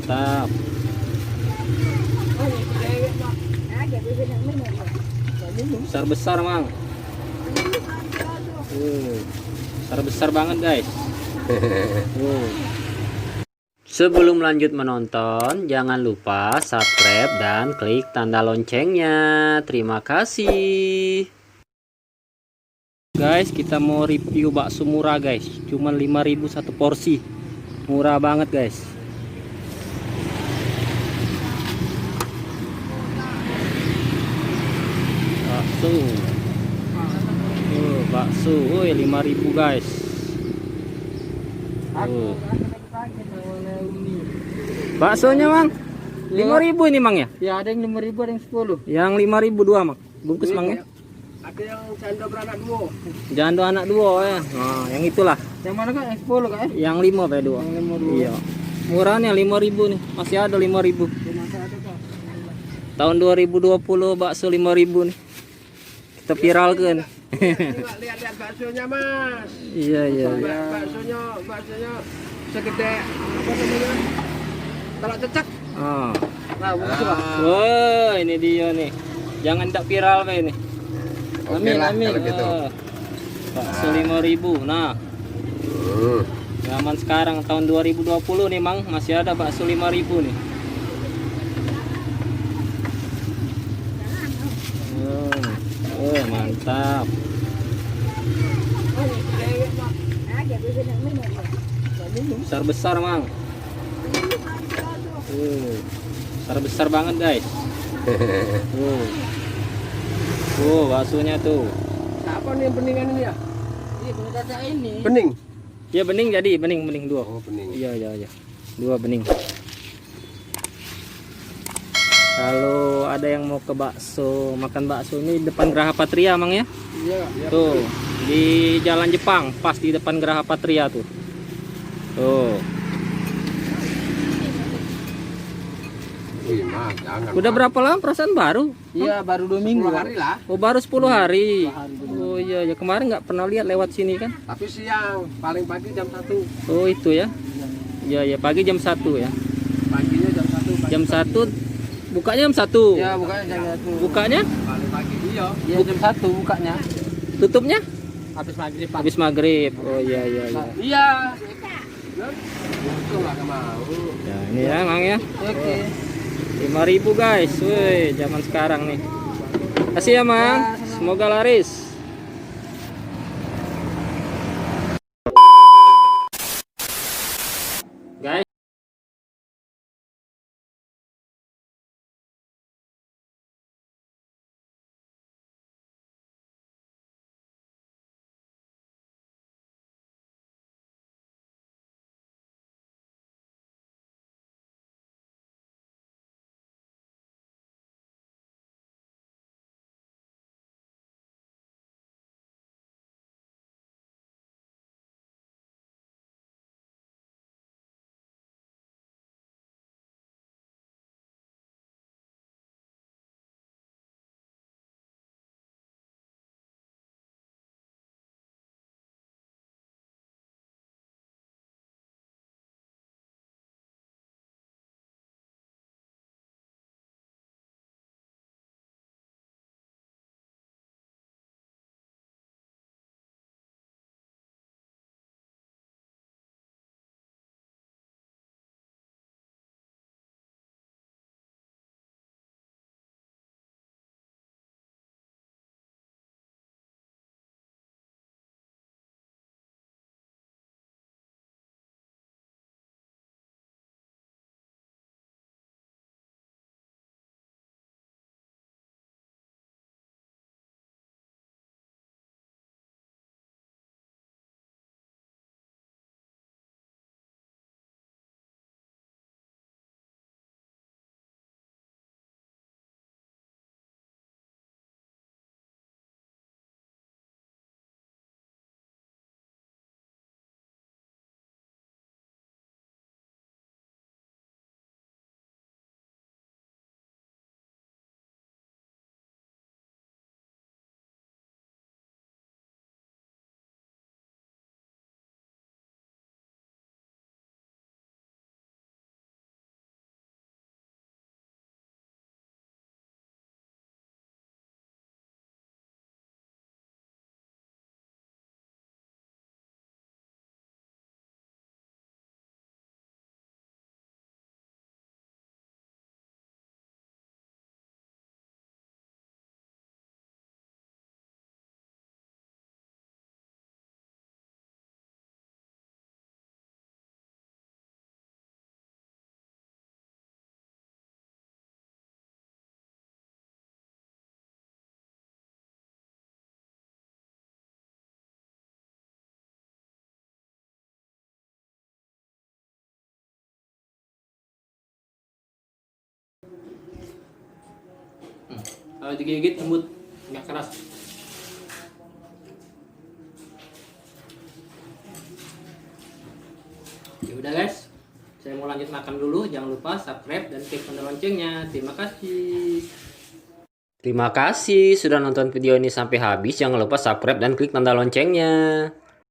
mantap. Besar-besar, Mang. Besar-besar banget, guys. Sebelum lanjut menonton, jangan lupa subscribe dan klik tanda loncengnya. Terima kasih. Guys, kita mau review bakso murah, guys. Cuma 5.000 satu porsi. Murah banget, guys. Bakso. Bakso. Woi, 5.000, guys. Baksonya, Mang. 5.000 ini, Mang, ya? Ya, ada yang 5.000, ada yang 10. Yang 5.000 dua, Mang. Bungkus, Mang, ya? Ada yang janda beranak dua. Janda anak dua, ya. Nah, yang itulah. Yang mana, Kak? Yang 10, Kak? Yang 5 Pak, dua. Yang 5 dua. Iya. Murahnya 5.000 nih. Masih ada 5.000. Masih ada, Kak. Tahun 2020 bakso 5.000 nih. Kita viralkan. Lihat baksonya, Mas. Iya, iya. Baksonya segede apa namanya? Kalau cecak. Ah. Nah, begitu, Pak. Wah, ini dia nih. Jangan tak viral, Pak, ini. Amin, lah, amin. kalau gitu. Bakso 5.000. Nah, zaman sekarang tahun 2020 nih, Mang, masih ada bakso 5.000 nih. Mantap. Besar-besar, Mang. Besar-besar banget, guys. Baksonya tuh. Apa nih yang beningan ini ya? Iya, bening ini. Bening. Ya, bening jadi, bening dua. Oh, bening. Iya. Dua bening. Kalau ada yang mau ke bakso, makan bakso ini depan Geraha Patria, Mang, ya? Iya. Tuh, di Jalan Jepang, pas di depan Geraha Patria tuh. Tuh. Wih, Mas, jangan. Udah Mas. berapa lama perasaan baru? Iya, baru 2 minggu. 10 hari lah. Oh, baru 10 hari. 10 hari. Oh iya, ya kemarin nggak pernah lihat lewat sini kan? Tapi siang, paling pagi jam 1. Oh, itu ya. Iya, pagi jam 1 ya. Paginya jam 1. Jam 1 bukanya jam 1. Iya, bukanya jam 1. Bukanya Paling pagi iya. Iya, jam 1 bukanya. tutupnya Habis maghrib. habis maghrib. Oh iya. Iya. Itu nggak mau. Ya, ini ya, Mang, ya. Oke. 5.000, guys. Woi, zaman sekarang nih. Kasih ya, Mang. Semoga laris. Kalau digigit lembut, nggak keras. Ya udah guys, saya mau lanjut makan dulu. Jangan lupa subscribe dan klik tanda loncengnya. Terima kasih. Terima kasih sudah nonton video ini sampai habis. Jangan lupa subscribe dan klik tanda loncengnya.